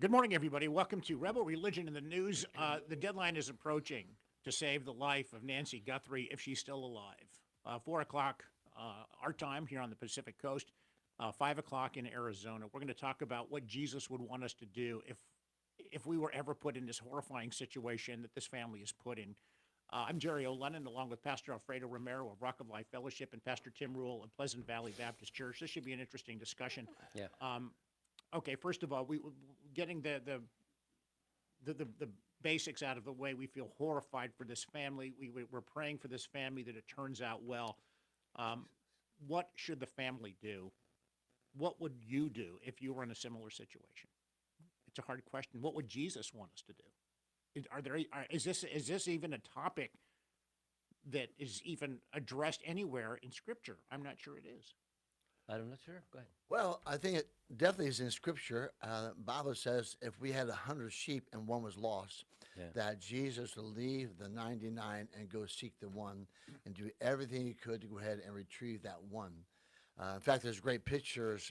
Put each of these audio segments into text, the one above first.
Good morning, everybody. Welcome to Rebel Religion in the News. The deadline is approaching to save the life of Nancy Guthrie if she's still alive. 4 o'clock our time here on the Pacific Coast, 5 o'clock in Arizona. We're going to talk about what Jesus would want us to do if we were ever put in this horrifying situation that this family is put in. I'm Jerry O'Lennon, along with Pastor Alfredo Romero of Rock of Life Fellowship and Pastor Tim Rule of Pleasant Valley Baptist Church. This should be an interesting discussion. Yeah. Okay, first of all, we getting the basics out of the way. We feel horrified for this family. We're praying for this family that it turns out well. What should the family do? What would you do if you were in a similar situation? It's a hard question. What would Jesus want us to do? Is this even a topic that is even addressed anywhere in Scripture? I'm not sure it is. I'm not sure. Go ahead. Well, I think it definitely is in Scripture. Bible says if we had 100 sheep and one was lost, that Jesus would leave the 99 and go seek the one and do everything he could to go ahead and retrieve that one. In fact, there's great pictures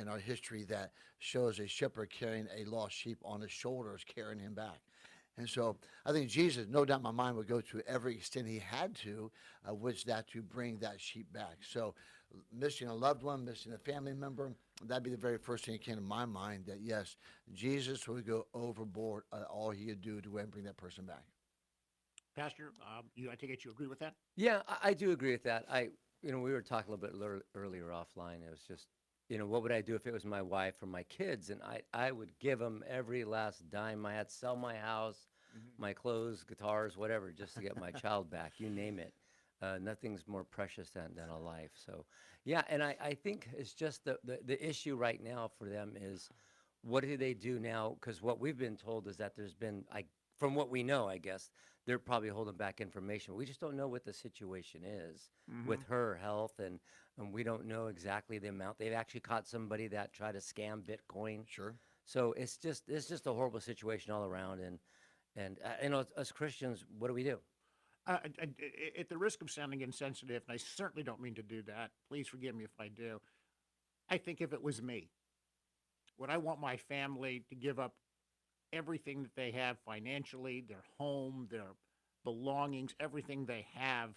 in our history that shows a shepherd carrying a lost sheep on his shoulders, carrying him back. And so I think Jesus, no doubt in my mind, would go to every extent he had to, which that to bring that sheep back. So missing a loved one, missing a family member, that'd be the very first thing that came to my mind, that yes, Jesus would go overboard all he could do to go and bring that person back. Pastor, I take it you agree with that? Yeah, I do agree with that. We were talking a little bit earlier offline. It was just, what would I do if it was my wife or my kids? And I would give them every last dime I had, sell my house, my clothes, guitars, whatever, just to get my child back. You name it. Nothing's more precious than a life. So, yeah, and I think it's just the issue right now for them is what do they do now? Because what we've been told is that there's been, from what we know, I guess, they're probably holding back information. We just don't know what the situation is with her health, and we don't know exactly the amount. They've actually caught somebody that tried to scam Bitcoin. Sure. So it's just a horrible situation all around. And as Christians, what do we do? At the risk of sounding insensitive, and I certainly don't mean to do that, please forgive me if I do, I think if it was me, would I want my family to give up everything that they have financially, their home, their belongings, everything they have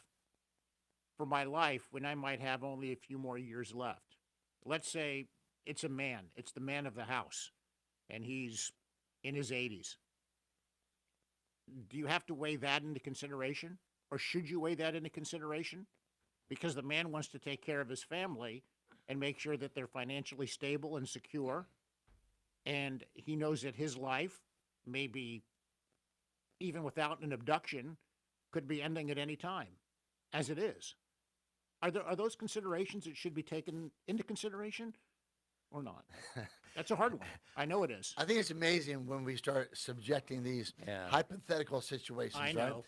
for my life when I might have only a few more years left? Let's say it's a man, it's the man of the house, and he's in his 80s. Do you have to weigh that into consideration? Or should you weigh that into consideration? Because the man wants to take care of his family and make sure that they're financially stable and secure. And he knows that his life, maybe even without an abduction, could be ending at any time, as it is. Are those considerations that should be taken into consideration or not? That's a hard one. I know it is. I think it's amazing when we start subjecting these hypothetical situations. I know.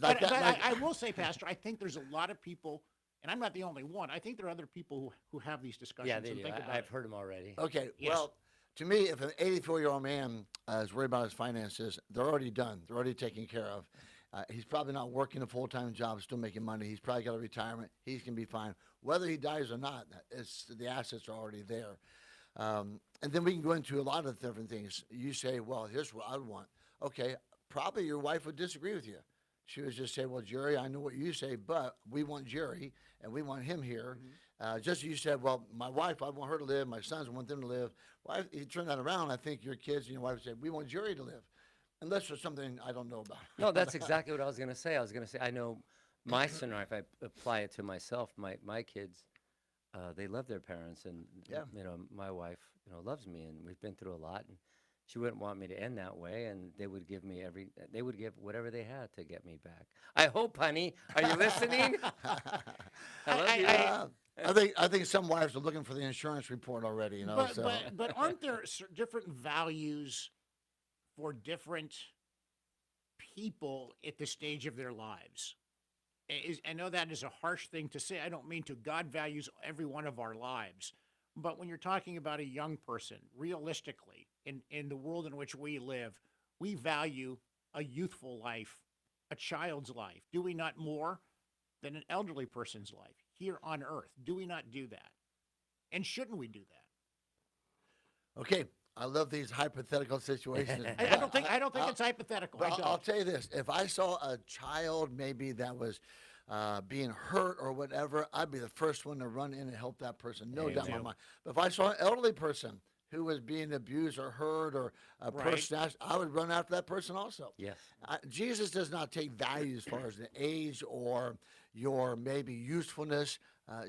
Like But I will say, Pastor, I think there's a lot of people, and I'm not the only one. I think there are other people who have these discussions. Yeah, they and do. think about I've it. heard them already. Okay, Yes. well, to me, if an 84-year-old man is worried about his finances, they're already done. They're already taken care of. He's probably not working a full-time job, still making money. He's probably got a retirement. He's going to be fine. Whether he dies or not, the assets are already there. And then we can go into a lot of different things. You say, well, here's what I would want. Okay, probably your wife would disagree with you. She would just say, well, Jerry, I know what you say, but we want Jerry, and we want him here. Just as you said, well, my wife, I want her to live. My sons, I want them to live. Well, if you turn that around, I think your kids and your wife would say, we want Jerry to live. Unless there's something I don't know about. No, that's exactly what I was going to say. I was going to say, I know my scenario, if I apply it to myself, my kids, they love their parents, and my wife, loves me, and we've been through a lot, and she wouldn't want me to end that way, and they would give whatever they had to get me back. I hope, honey. Are you listening? I love you. I think some wives are looking for the insurance report already. But aren't there different values for different people at the stage of their lives? I know that is a harsh thing to say. I don't mean to. God values every one of our lives. But when you're talking about a young person, realistically, in the world in which we live, we value a youthful life, a child's life. Do we not more than an elderly person's life here on earth? Do we not do that? And shouldn't we do that? Okay, I love these hypothetical situations. I don't think it's hypothetical. I But don't. I'll tell you this: if I saw a child maybe that was being hurt or whatever, I'd be the first one to run in and help that person. No doubt in my too. mind. But if I saw an elderly person who was being abused or hurt or a Right. purse snatched, I would run after that person also. Yes. Jesus does not take value as far as the age or your maybe usefulness.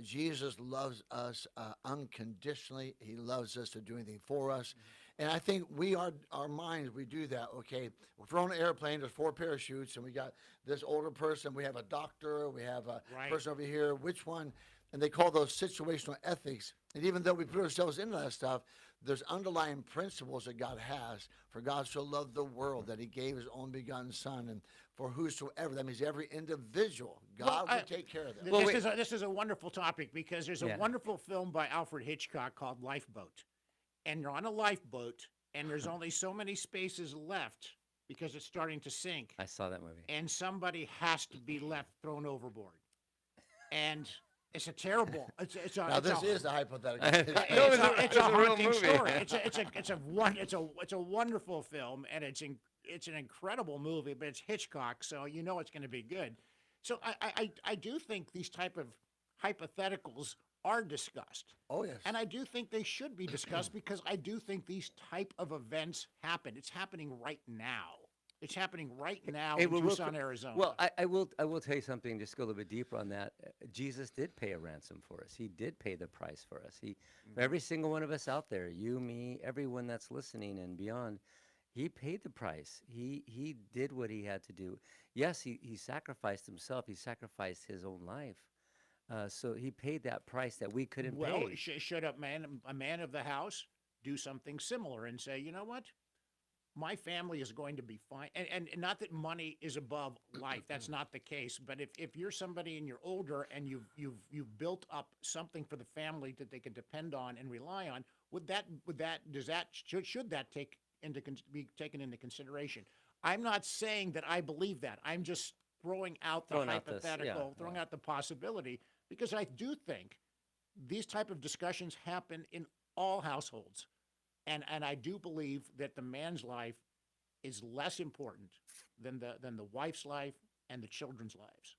Jesus loves us unconditionally. He loves us to do anything for us. And I think our minds, we do that. Okay, we're on an airplane, there's 4 parachutes, and we got this older person, we have a doctor, we have a Right. person over here. Which one? And they call those situational ethics. And even though we put ourselves into that stuff, there's underlying principles that God has. For God so loved the world that he gave his only begotten son. And for whosoever, that means every individual, God will take care of them. This is a wonderful topic because there's a Yeah. wonderful film by Alfred Hitchcock called Lifeboat. And you're on a lifeboat, and there's only so many spaces left because it's starting to sink. I saw that movie. And somebody has to be left thrown overboard. And it's a terrible. It's a. Now, it's this a, is the hypothetical. it's a real haunting movie. story. It's a wonderful film, and it's an incredible movie. But it's Hitchcock, so you know it's going to be good. So I do think these type of hypotheticals are discussed. Oh, yes. And I do think they should be discussed because I do think these type of events happen. It's happening right now. It's happening right now in Tucson, Arizona. Well, I will tell you something. Just go a little bit deeper on that. Jesus did pay a ransom for us. He did pay the price for us. For every single one of us out there, you, me, everyone that's listening and beyond, he paid the price. He did what he had to do. Yes, he sacrificed himself. He sacrificed his own life. So he paid that price that we couldn't pay. Should a man of the house do something similar and say, you know what? My family is going to be fine. And not that money is above life. That's not the case. But if you're somebody and you're older and you've built up something for the family that they can depend on and rely on, should that be taken into consideration? I'm not saying that I believe that. I'm just throwing out the hypothetical, throwing out the possibility, because I do think these type of discussions happen in all households. And I do believe that the man's life is less important than the wife's life and the children's lives.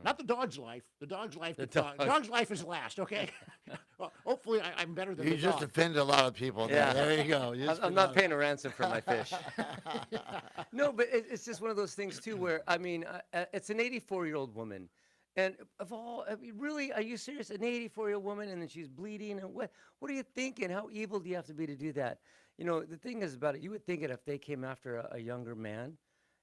Not the dog's life. The dog's life. Dog's life is last. Okay. Well, hopefully, I'm better than You the just dog. offended a lot of people. Yeah. There you go. You just I'm not paying a ransom for my fish. No, but it's just one of those things too, where I mean, it's an 84-year-old woman, and I mean, really, are you serious? An 84-year-old woman, and then she's bleeding, and what are you thinking? How evil do you have to be to do that? You know, the thing is about it. You would think that if they came after a younger man,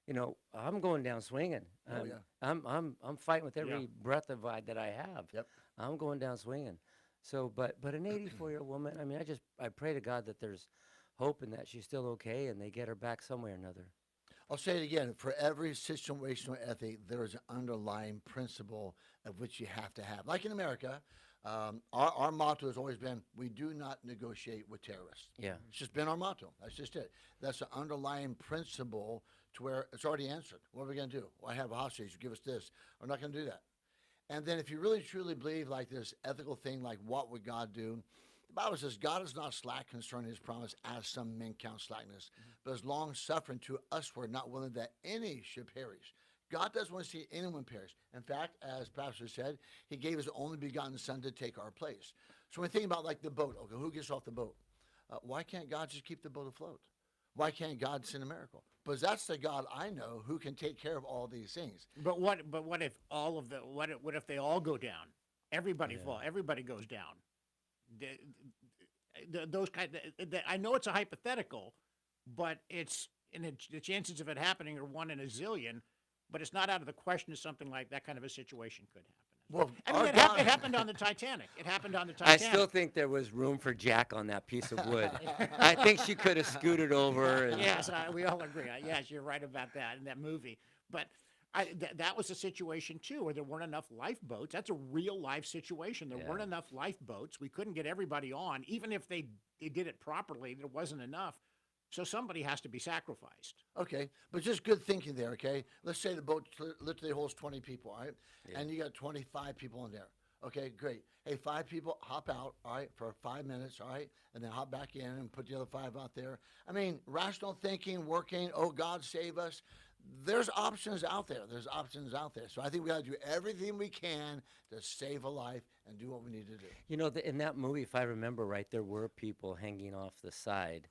you know, I'm going down swinging. Oh, yeah. I'm fighting with every breath of that I have. Yep. I'm going down swinging. So, but an 84-year-old woman, I mean, I pray to God that there's hope and that she's still okay and they get her back some way or another. I'll say it again. For every situational ethic, there is an underlying principle of which you have to have. Like in America, our motto has always been, we do not negotiate with terrorists. Yeah. It's just been our motto. That's just it. That's an underlying principle to where it's already answered. What are we going to do? Well, I have a hostage. Give us this. We're not going to do that. And then if you really truly believe like this ethical thing, like what would God do? The Bible says God is not slack concerning his promise, as some men count slackness, but is long suffering to usward, not willing that any should perish. God doesn't want to see anyone perish. In fact, as Pastor said, he gave his only begotten son to take our place. So when we think about like the boat, okay, who gets off the boat? Why can't God just keep the boat afloat? Why can't God send a miracle? Because that's the God I know who can take care of all these things. But what if all of the what if they all go down? Everybody everybody goes down. Those kind. I know it's a hypothetical, but the chances of it happening are 1 in a zillion. But it's not out of the question that something like that kind of a situation could happen. Well, I mean, it happened on the Titanic. It happened on the I Titanic. still think there was room for Jack on that piece of wood. I think she could have scooted over. And, Yes, we all agree. Yes, you're right about that in that movie. But that was a situation, too, where there weren't enough lifeboats. That's a real life situation. There weren't enough lifeboats. We couldn't get everybody on. Even if they did it properly, there wasn't enough. So somebody has to be sacrificed. Okay, but just good thinking there, okay? Let's say the boat literally holds 20 people, all right? Yeah. And you got 25 people in there. Okay, great. Hey, 5 people, hop out, all right, for 5 minutes, all right, and then hop back in and put the other 5 out there. I mean, rational thinking, working, oh, God save us. There's options out there. There's options out there. So I think we got to do everything we can to save a life and do what we need to do. You know, in that movie, if I remember right, there were people hanging off the side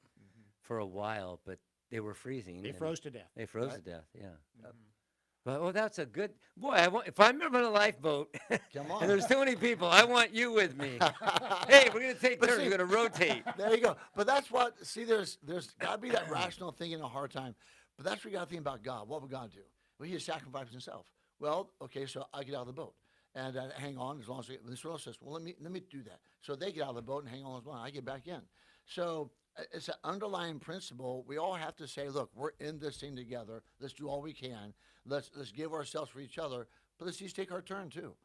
for a while, but they were freezing. They and froze to death. They froze to Right. death, yeah. But, well, that's a good boy. If I'm ever on a lifeboat, Come on. and there's too many people, I want you with me. Hey, we're gonna take But turns. see- We're gonna rotate. There you go. But that's what, see, there's got to be that rational thinking in a hard time. But that's what you got to think about God. What would God do? Well, he sacrificed himself. Well, okay, so I get out of the boat and hang on as long as this one else says, well, let me do that. So they get out of the boat and hang on as well. I get back in. So it's an underlying principle. We all have to say, look, we're in this thing together. Let's do all we can. Let's give ourselves for each other. But let's each take our turn too.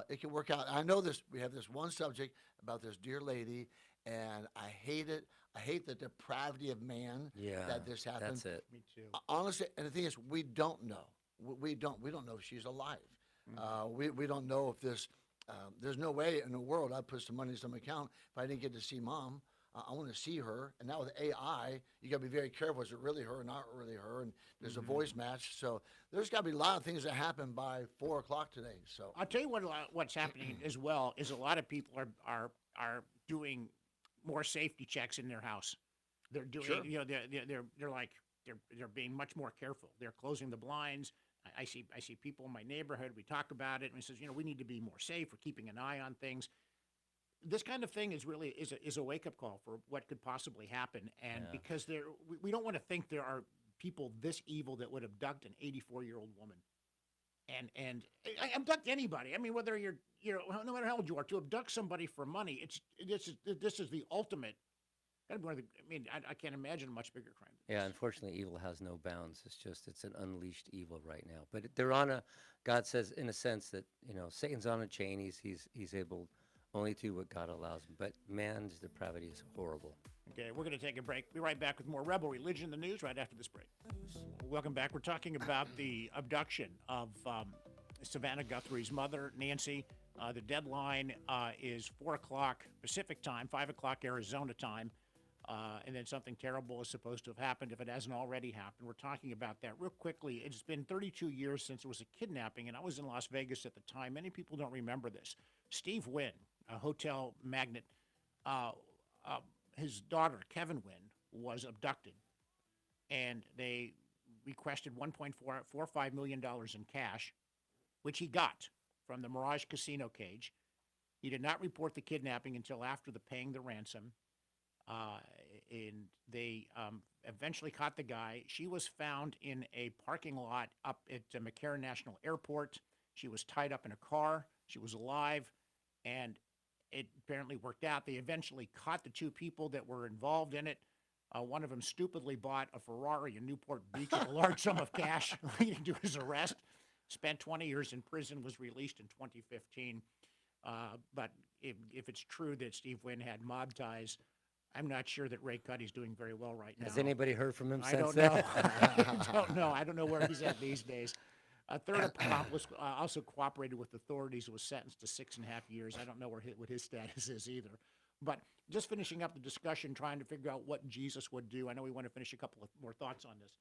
It can work out. I know this. We have this one subject about this dear lady, and I hate it. I hate the depravity of man Yeah, that this happened. that's it. Me too. Honestly, and the thing is, we don't know. We don't know if she's alive. We don't know if this. There's no way in the world I'd put some money in some account if I didn't get to see mom. I want to see her, and now with AI, you got to be very careful. Is it really her or not really her? And there's a voice match, so there's got to be a lot of things that happen by 4 o'clock today. So I'll tell you what's happening as well is a lot of people are doing more safety checks in their house. They're doing, Sure. you know, they're being much more careful. They're closing the blinds. I see people in my neighborhood. We talk about it, and it says, you know, we need to be more safe. We're keeping an eye on things. This kind of thing is really is a wake up call for what could possibly happen, and Yeah. because we don't want to think there are people this evil that would abduct an 84-year-old woman. And abduct anybody. I mean, whether you're, no matter how old you are, to abduct somebody for money, this is the ultimate. Gotta be one of the, I mean, I can't imagine a much bigger crime. than Yeah, this. unfortunately, evil has no bounds. It's an unleashed evil right now. But they're on a. God says, in a sense, that Satan's on a chain. He's able only to what God allows him. But man's depravity is horrible. Okay, we're going to take a break. Be right back with more Rebel Religion in the news right after this break. Welcome back. We're talking about the abduction of Savannah Guthrie's mother, Nancy. The deadline is 4 o'clock Pacific time, 5 o'clock Arizona time. And then something terrible is supposed to have happened if it hasn't already happened. We're talking about that real quickly. It's been 32 years since it was a kidnapping, and I was in Las Vegas at the time. Many people don't remember this. Steve Wynn, a hotel magnate, his daughter, Kevin Wynn, was abducted, and they requested $1.45 million in cash, which he got from the Mirage Casino cage. He did not report the kidnapping until after paying the ransom. And they eventually caught the guy. She was found in a parking lot up at McCarran National Airport. She was tied up in a car. She was alive, and it apparently worked out. They eventually caught the 2 people that were involved in it. One of them stupidly bought a Ferrari in Newport Beach with a large sum of cash, leading to his arrest. Spent 20 years in prison, was released in 2015. But if it's true that Steve Wynn had mob ties, I'm not sure that Ray Cuddy's doing very well right now. Has anybody heard from him I since don't then? know. I don't know. I don't know where he's at these days. A third accomplice also cooperated with authorities and was sentenced to 6.5 years. I don't know what his status is either. But just finishing up the discussion, trying to figure out what Jesus would do. I know we want to finish a couple of more thoughts on this.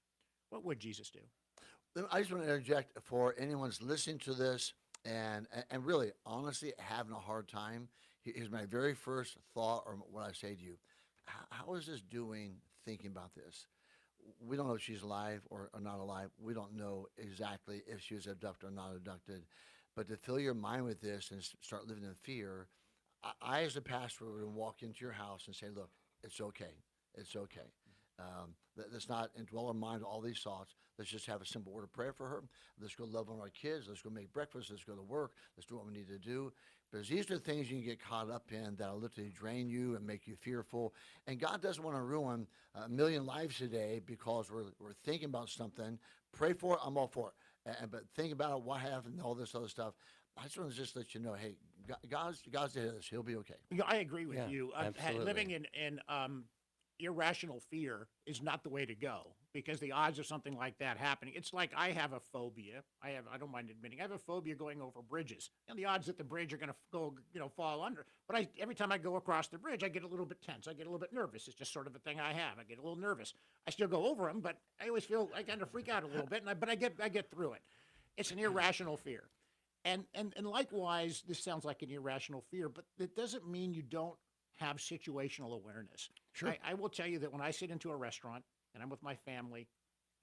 What would Jesus do? I just want to interject for anyone's listening to this and really, honestly, having a hard time. Here's my very first thought, or what I say to you. How is this doing thinking about this? We don't know if she's alive or not alive. We don't know exactly if she was abducted or not abducted. But to fill your mind with this and start living in fear, I as a pastor, would walk into your house and say, look, it's okay. It's okay. Let's not indwell our mind with all these thoughts. Let's just have a simple word of prayer for her. Let's go love on our kids. Let's go make breakfast. Let's go to work. Let's do what we need to do. Because these are things you can get caught up in that'll literally drain you and make you fearful. And God doesn't want to ruin a million lives today because we're thinking about something. Pray for it. I'm all for it. But think about what happened and all this other stuff. I just want to just let you know, hey, God's ahead of this. He'll be okay. I agree with Yeah, you. absolutely. Living in irrational fear is not the way to go, because the odds of something like that happening, it's like I have a phobia. I don't mind admitting, I have a phobia going over bridges. And the odds that the bridge are going to go, fall under. But every time I go across the bridge, I get a little bit tense. I get a little bit nervous. It's just sort of a thing I have. I get a little nervous. I still go over them, but I always feel I kind of freak out a little bit. But I get through it. It's an irrational fear. And likewise, this sounds like an irrational fear, but it doesn't mean you don't have situational awareness. Sure. I will tell you that when I sit into a restaurant and I'm with my family,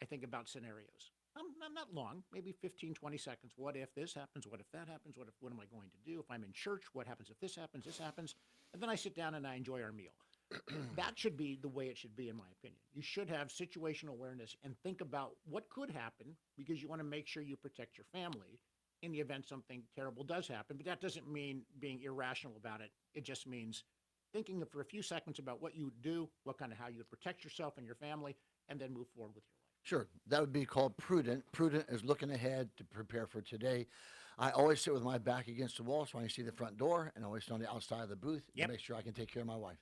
I think about scenarios. I'm not long, maybe 15, 20 seconds. What if this happens? What if that happens? What am I going to do? If I'm in church, what happens if this happens, this happens? And then I sit down and I enjoy our meal. That should be the way it should be, in my opinion. You should have situational awareness and think about what could happen, because you want to make sure you protect your family in the event something terrible does happen. But that doesn't mean being irrational about it. It just means thinking for a few seconds about what you would do, how you would protect yourself and your family, and then move forward with your life. Sure. That would be called prudent. Prudent is looking ahead to prepare for today. I always sit with my back against the wall so I can see the front door, and always sit on the outside of the booth Yep. to make sure I can take care of my wife.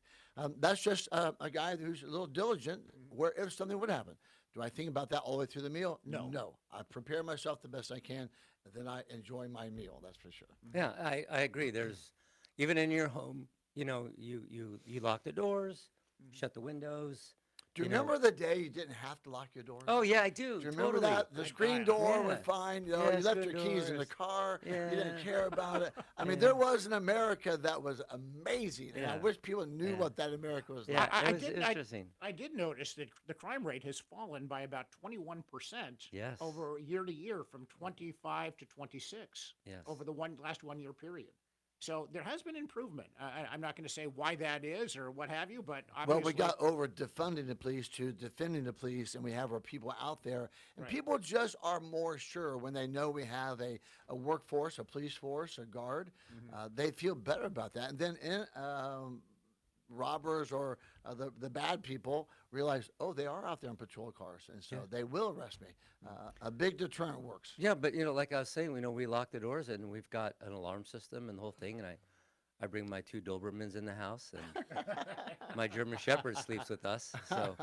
That's just a guy who's a little diligent where if something would happen. Do I think about that all the way through the meal? No. No. I prepare myself the best I can, and then I enjoy my meal. That's for sure. Yeah, I agree. There's even in your home, you lock the doors, shut the windows. Do you know. remember the day you didn't have to lock your doors? Oh yeah, I do. Do you remember totally. that? The Thank screen God. door was Yeah. fine. You Yes, left good your keys in the doors. car. You Yeah. didn't care about it. I mean, Yeah. there was an America that was amazing, and I Yeah. wish people knew Yeah. what that America was Yeah, like. I it was did- interesting. I did notice that the crime rate has fallen by about 21% Yes. over year to year, from 25 to 26 Yes. over the last 1 year period. So there has been improvement. I'm not going to say why that is or what have you, but obviously, Well, we got over defunding the police to defending the police, and we have our people out there. And Right. people just are more sure when they know we have a workforce, a police force, a guard. They feel better about that. And then robbers or the bad people realize, oh, they are out there in patrol cars, and so Yeah. they will arrest me. A big deterrent works. Yeah, but like I was saying, we lock the doors and we've got an alarm system and the whole thing. And I bring my 2 Dobermans in the house, and my German Shepherd sleeps with us, so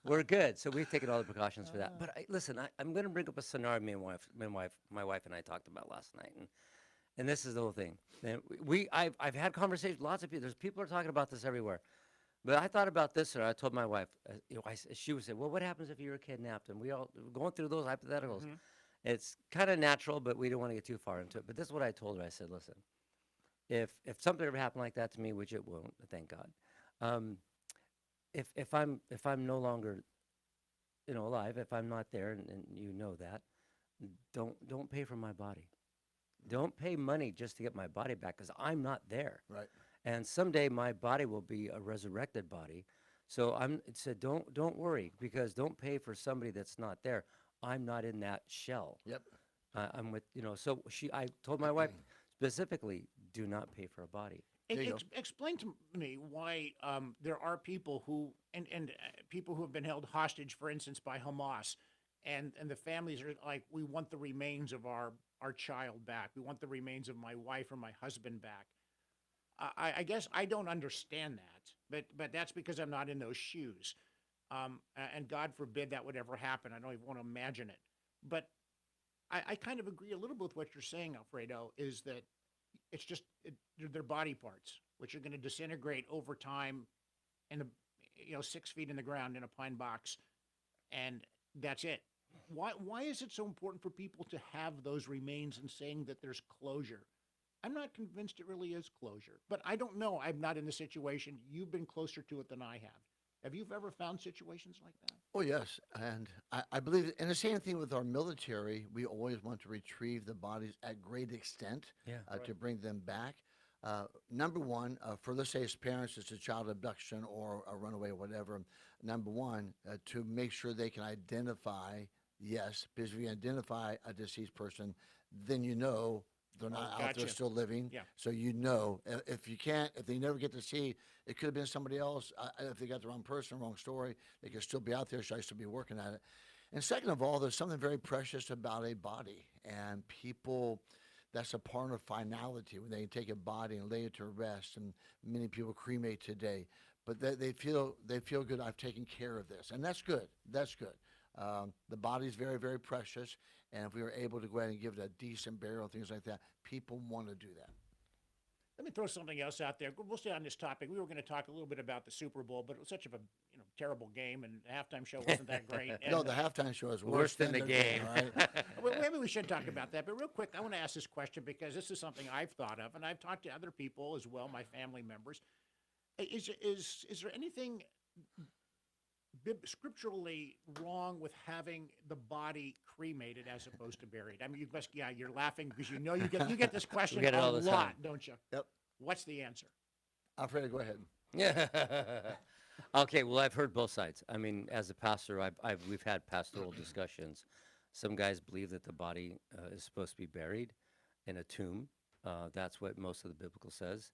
we're good. So we've taken all the precautions for that. But listen, I'm going to bring up a scenario my wife and I talked about last night, and this is the whole thing. And I've had conversations. Lots of people. There's people are talking about this everywhere. But I thought about this, or I told my wife. She would say, "Well, what happens if you were kidnapped?" And we all going through those hypotheticals. It's kind of natural, but we don't want to get too far into it. But this is what I told her. I said, "Listen, if something ever happened like that to me, which it won't, thank God. If I'm no longer, alive, if I'm not there, and you know that, don't pay for my body. Don't pay money just to get my body back, because I'm not there. Right. And someday my body will be a resurrected body. So it said, don't worry, because don't pay for somebody that's not there. I'm not in that shell. Yep. I'm with, so I told my wife specifically, do not pay for a body. There you go. Explain to me why there are people who people who have been held hostage, for instance, by Hamas, and the families are like, we want the remains of our child back. We want the remains of my wife or my husband back. I guess I don't understand that, but that's because I'm not in those shoes. And God forbid that would ever happen. I don't even want to imagine it. But I kind of agree a little bit with what you're saying, Alfredo, is that it's just they're body parts, which are going to disintegrate over time in 6 feet in the ground in a pine box, and that's it. Why is it so important for people to have those remains and saying that there's closure? I'm not convinced it really is closure, but I don't know. I'm not in the situation. You've been closer to it than I have. Have you ever found situations like that? Oh, yes. And I believe, and the same thing with our military, we always want to retrieve the bodies at great extent to bring them back. Number one, for let's say his parents, it's a child abduction or a runaway or whatever. Number one, to make sure they can identify, yes, because if you identify a deceased person, then they're not out there gotcha. still living. Yeah. So if they never get to see, it could have been somebody else. If they got the wrong person, wrong story, they could still be out there. Should I still be working at it? And second of all, there's something very precious about a body. And people, that's a part of finality when they take a body and lay it to rest. And many people cremate today. but they feel good. I've taken care of this, and that's good. That's good. The body's very, very precious, and if we were able to go ahead and give it a decent burial, things like that, people want to do that. Let me throw something else out there. We'll stay on this topic. We were going to talk a little bit about the Super Bowl, but it was such a terrible game, and the halftime show wasn't that great. And, No, the halftime show is Worse than the their game. All right? well, maybe we should talk about that. But real quick, I want to ask this question because this is something I've thought of, and I've talked to other people as well, my family members. Is there anything scripturally wrong with having the body cremated as opposed to buried? I mean, you're laughing because you get this question get it a all the lot, time. don't you? Yep. What's the answer? Alfredo, go ahead. Yeah. Okay. Well, I've heard both sides. I mean, as a pastor, we've had pastoral discussions. Some guys believe that the body is supposed to be buried in a tomb. That's what most of the biblical says.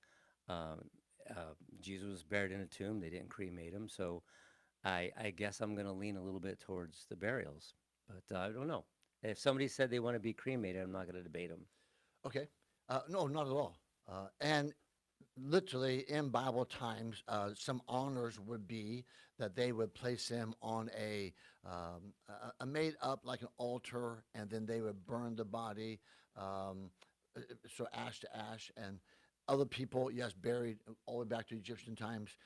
Jesus was buried in a tomb. They didn't cremate him. So I guess I'm going to lean a little bit towards the burials. But I don't know. If somebody said they want to be cremated, I'm not going to debate them. Okay. No, not at all. And literally in Bible times, some honors would be that they would place him on a made up like an altar, and then they would burn the body, so ash to ash, and other people, yes, buried all the way back to Egyptian times.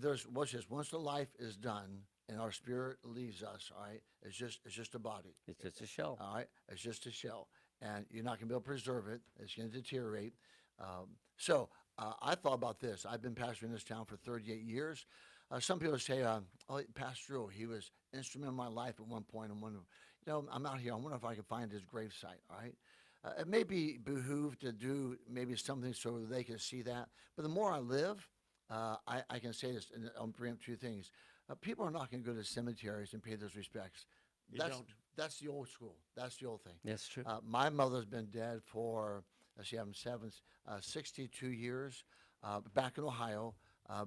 There's what's this? Once the life is done and our spirit leaves us, all right, it's just a body. It's just a shell. All right, it's just a shell, and you're not going to be able to preserve it. It's going to deteriorate. So I thought about this. I've been pastoring this town for 38 years. Some people say, "Oh, Pastor Drew, he was instrumental in my life at one point." And wonder, I'm out here. I wonder if I can find his gravesite. All right, it may be behooved to do maybe something so they can see that. But the more I live, I can say this, and I'll bring up two things. People are not going to go to cemeteries and pay those respects. That's the old school. That's the old thing. That's true. My mother's been dead for, she having 62 years, back in Ohio.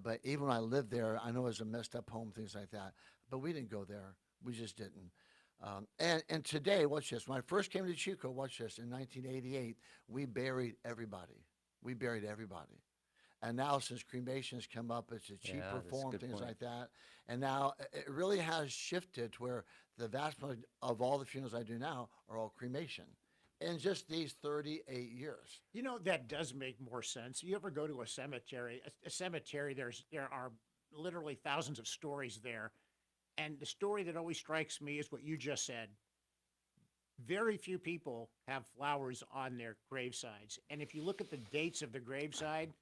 But even when I lived there, I know it was a messed up home, things like that. But we didn't go there. We just didn't. And today, watch this. When I first came to Chico, watch this, in 1988, we buried everybody. We buried everybody. And now since cremation's come up, it's a cheaper that's a form, good things point. like that. And now it really has shifted to where the vast majority of all the funerals I do now are all cremation in just these 38 years. That does make more sense. You ever go to a cemetery? A cemetery, there are literally thousands of stories there. And the story that always strikes me is what you just said. Very few people have flowers on their gravesides. And if you look at the dates of the graveside,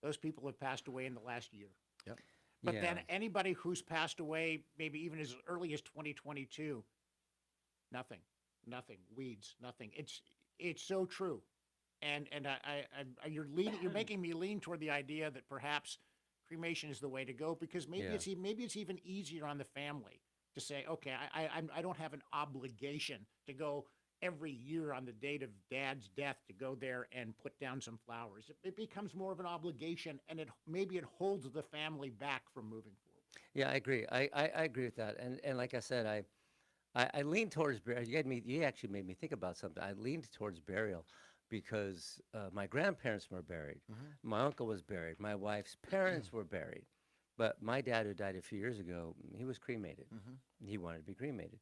those people have passed away in the last year. Yep. But then Yeah. anybody who's passed away, maybe even as early as 2022, nothing, weeds, nothing. It's so true. And you're making me lean toward the idea that perhaps cremation is the way to go, because maybe Yeah. it's even easier on the family to say, okay, I don't have an obligation to go every year on the date of Dad's death to go there and put down some flowers. It becomes more of an obligation, and maybe it holds the family back from moving forward. Yeah, I agree. I agree with that. And like I said, I lean towards burial. You actually made me think about something. I leaned towards burial because my grandparents were buried. My uncle was buried. My wife's parents were buried. But my dad, who died a few years ago, he was cremated. He wanted to be cremated.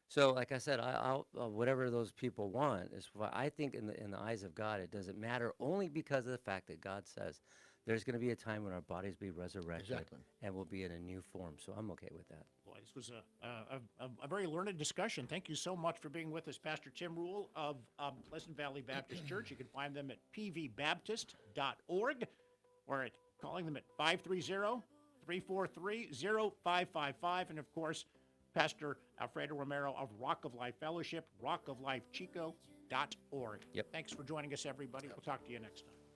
So, like I said, I'll whatever those people want is. I think in the eyes of God, it doesn't matter, only because of the fact that God says there's going to be a time when our bodies be resurrected Exactly. and will be in a new form. So I'm okay with that. Boy, this was a very learned discussion. Thank you so much for being with us, Pastor Tim Rule of Pleasant Valley Baptist Church. You can find them at pvbaptist.org or calling them at 530-343-0555. And, of course, Pastor Alfredo Romero of Rock of Life Fellowship, rockoflifechico.org. Yep. Thanks for joining us, everybody. We'll talk to you next time.